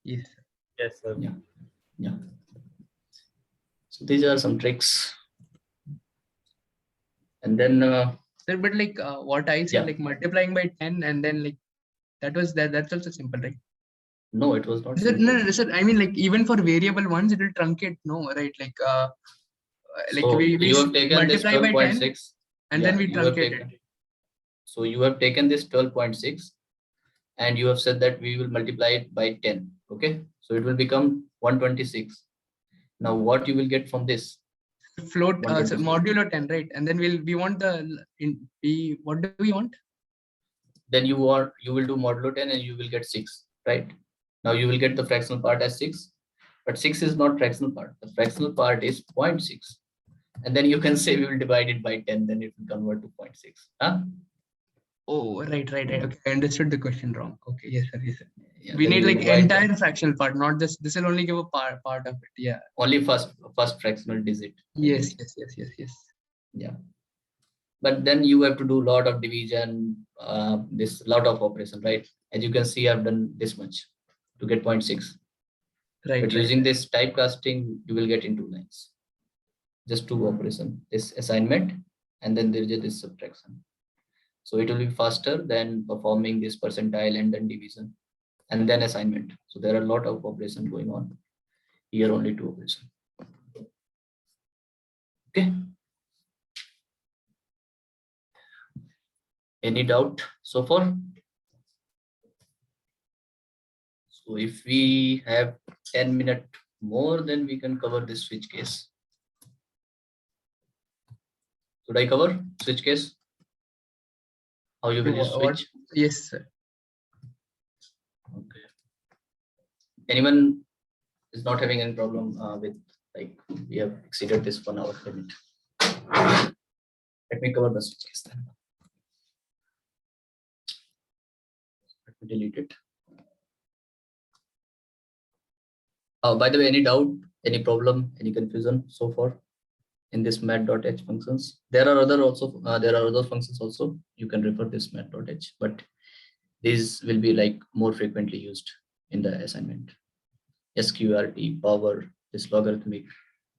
Yes. Yes, sir. Yeah. Yeah. So these are some tricks. And then Sir, but like what I said, Yeah. like multiplying by 10 and then like that's also simple, right? no, it was not. Sir, simple. no, sir, I mean like even for variable ones, it will truncate, no, right? Like So we you have taken this multiply by 10 12.6 and then we you have truncate taken. it. So you have taken this 12.6 and you have said that we will multiply it by 10. Okay. So it will become 126. Now what you will get from this? Float so 126. modulo 10, right? And then we want the what do we want? Then you will do modulo 10 and you will get 6, right? Now you will get the fractional part as 6, but 6 is not fractional part. The fractional part is 0.6. And then you can say we will divide it by 10, then it will convert to 0.6. Huh? Oh, right. Okay, I understood the question wrong. Okay, yes, sir. Yeah, We then need you will like divide entire fractional part, not just this will only give a part of it. Yeah. only first fractional digit. Yes. Yeah. But then you have to do a lot of division, this lot of operation, right? As you can see, I've done this much to get 0.6. Right. But using this typecasting, you will get in 2 lines. Just 2 operation, this assignment, and then there is this subtraction. So it will be faster than performing this percentile and then division and then assignment. So there are a lot of operation going on. Here only 2 operations. Okay. Any doubt so far? So if we have 10 minutes more, then we can cover this switch case. Should I cover switch case? How you will use switch? Yes, sir. Okay. Anyone is not having any problem with, like, we have exceeded this 1 hour limit. Let me cover the switch case then. Let me delete it. By the way, any doubt, any problem, any confusion so far in this math.h functions? There are other functions also. You can refer this math.h, but these will be like more frequently used in the assignment. SQRT, power, this logarithmic,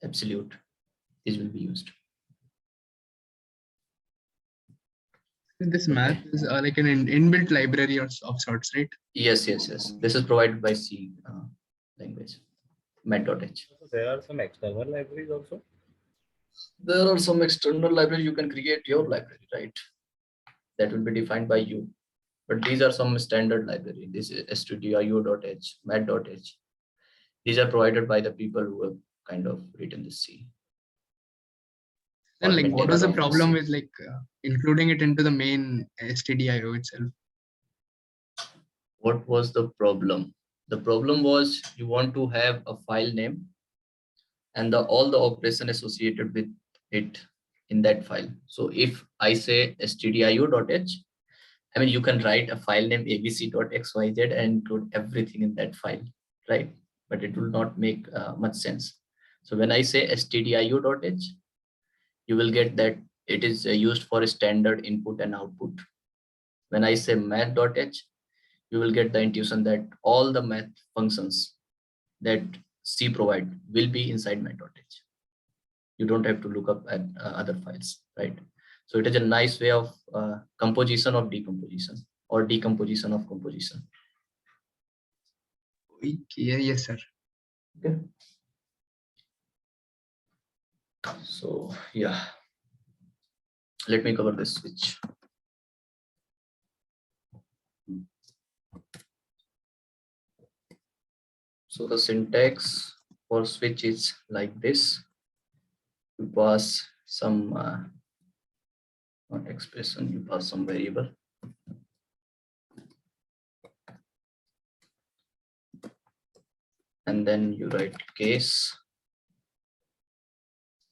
absolute, these will be used. This math is like an inbuilt library of sorts, right? Yes. This is provided by C language, math.h. There are some external libraries also. There are some external libraries. You can create your library, right? That will be defined by you. But these are some standard library. This is studio.io.h, math.h. These are provided by the people who have kind of written this C. And like, what was the maintainer of problem this. with like including it into the main stdio itself? What was the problem? The problem was you want to have a file name and all the operation associated with it in that file. So if I say stdio.h, I mean, you can write a file name abc.xyz and include everything in that file, right? But it will not make much sense. So when I say stdio.h, you will get that it is used for standard input and output. When I say math.h, you will get the intuition that all the math functions that C provide will be inside math.h. You don't have to look up at other files, right? So it is a nice way of composition of decomposition or decomposition of composition. Yeah, yes, sir. Okay. So yeah, let me cover this switch. So the syntax for switch is like this. You pass some not expression, you pass some variable. And then you write case.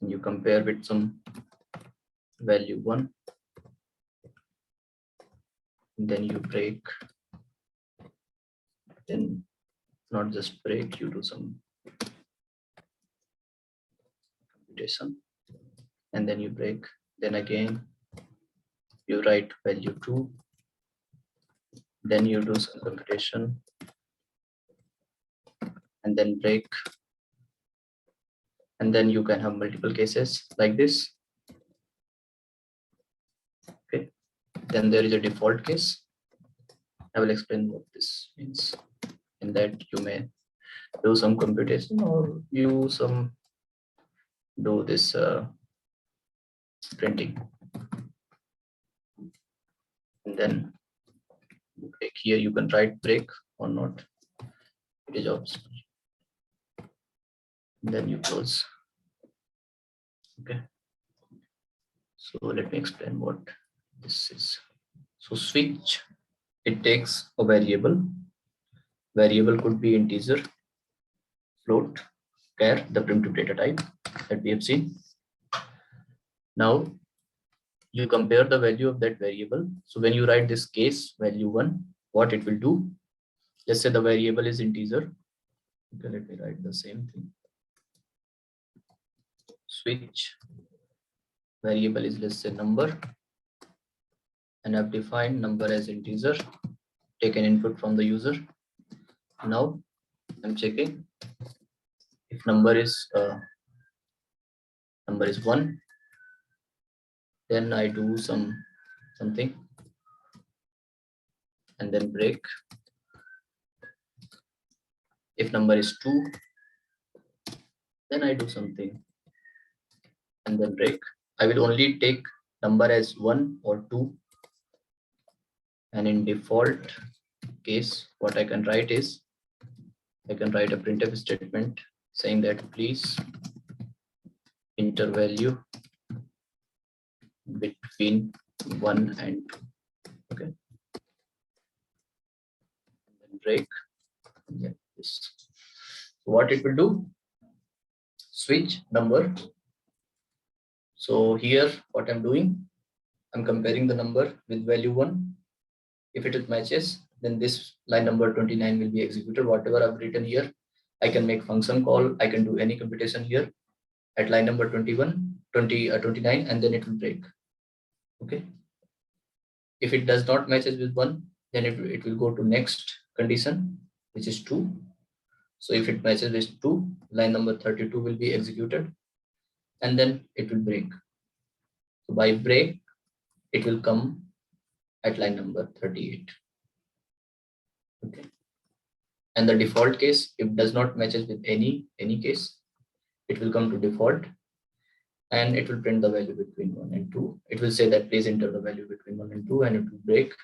And you compare with some value 1. then you break, then not just break, you do some computation, and then you break, then again you write value 2, then you do some computation, and then break, and then you can have multiple cases like this. Okay, then there is a default case. I will explain what this means. In that you may do some computation or you do this printing, and then break. Here you can write break or not, it is optional. Then you close. Okay, so let me explain what this is. So switch, it takes a variable. Variable could be integer, float, char, the primitive data type that we have seen. Now you compare the value of that variable. So when you write this case value 1, what it will do, let's say the variable is integer. Okay, let me write the same thing. Switch variable is, let's say, number, and I've defined number as integer, take an input from the user. Now I'm checking if number is 1, then I do something and then break. If number is 2, then I do something and then break. I will only take number as 1 or 2, and in default case what I can write is, I can write a printf statement saying that please enter value between 1 and 2. Okay, and then break. Yeah, this. So what it will do, switch number. So here what I'm doing, I'm comparing the number with value 1. If it matches, then this line number 29 will be executed. Whatever I've written here, I can make function call, I can do any computation here at line number 29, and then it will break. Okay, if it does not matches with 1, then it will go to next condition, which is 2. So if it matches with 2, line number 32 will be executed, and then it will break. So by break, it will come at line number 38. Okay, and the default case, if does not matches with any case, it will come to default, and it will print the value between 1 and 2. It will say that please enter the value between 1 and 2, and it will break.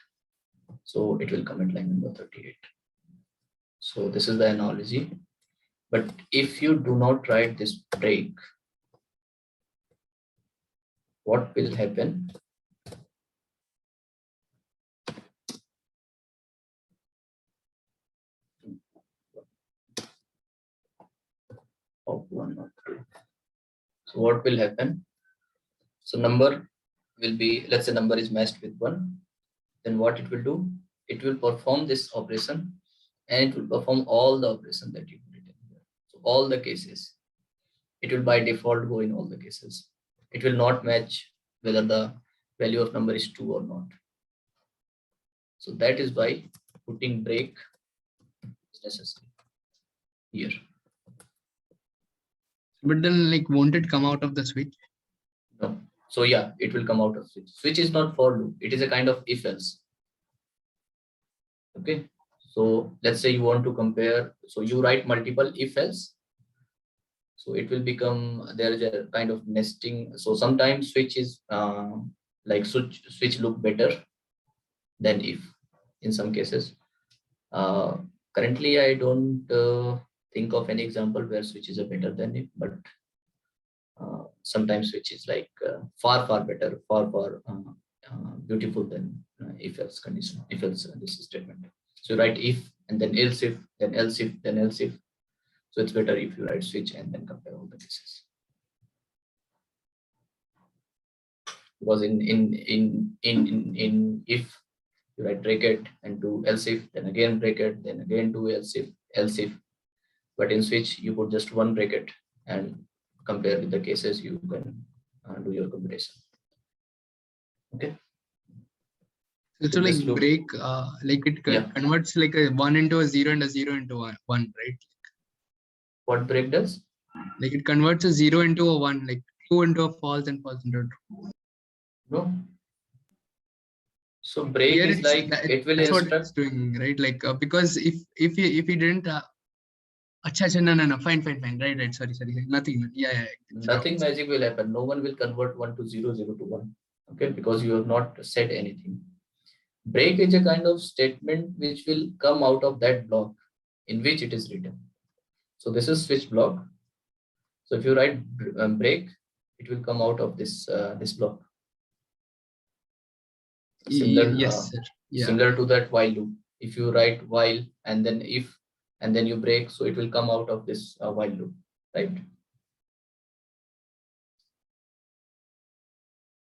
So it will come at line number 38. So this is the analogy. But if you do not write this break, what will happen? Of 1 or 2. So what will happen? So number will be, let's say number is matched with 1. Then what it will do? It will perform this operation, and it will perform all the operation that you put it in here. So all the cases, it will by default go in all the cases. It will not match whether the value of number is 2 or not. So that is why putting break is necessary here. But then, like, won't it come out of the switch? No. So yeah, it will come out of switch. Switch is not for loop. It is a kind of if else. Okay. So let's say you want to compare. So you write multiple if else. So it will become, there is a kind of nesting. So sometimes switch is like switch look better than if in some cases. Currently, I don't think of any example where switches are better than if, but sometimes switch is like far better, far beautiful than if else condition, if else this statement. So you write if and then else if, then else if, then else if. So it's better if you write switch and then compare all the cases. Because in if You write break it and do else if, then again break it, then again do else if. But in switch, you put just one bracket and compare with the cases, you can do your comparison. Okay. So So like this loop- break, like it Yeah. converts like a 1 into a 0 and a 0 into a 1, right? What break does? Like it converts a 0 into a 1, like true into a false and false into a true. No. So break Here is it's like it will that's what instruct. it's doing, right? Like because if he didn't acha, no, fine, right, sorry, nothing, yeah. Nothing magic will happen. No one will convert 1 to 0, 0 to 1. Okay, because you have not said anything. Break is a kind of statement which will come out of that block in which it is written. So this is switch block. So if you write break, it will come out of this this block. Similar, Yes, sir. Yeah. Similar to that while loop. If you write while and then if and then you break, so it will come out of this while loop, right?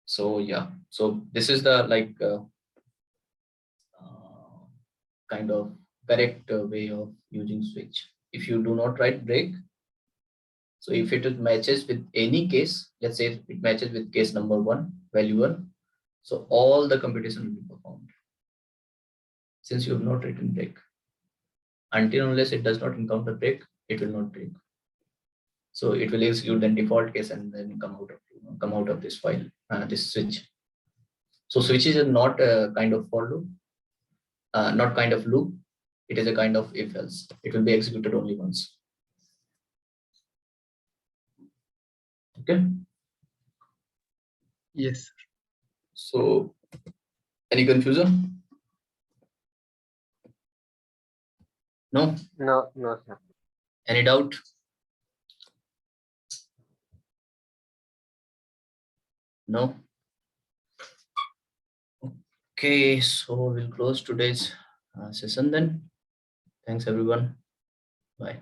So yeah, so this is the like kind of correct way of using switch. If you do not write break, so if it matches with any case, let's say it matches with case number 1, value 1, so all the computation will be performed. Since you have not written break, until unless it does not encounter break, it will not break. So it will execute the default case and then come out of this file, this switch. So switches are not a kind of for loop, not kind of loop. It is a kind of if else. It will be executed only once. Okay. Yes. So any confusion? No. No, sir. Any doubt? No. Okay, so we'll close today's session then. Thanks everyone. Bye.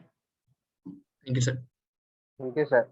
Thank you, sir. Thank you, sir.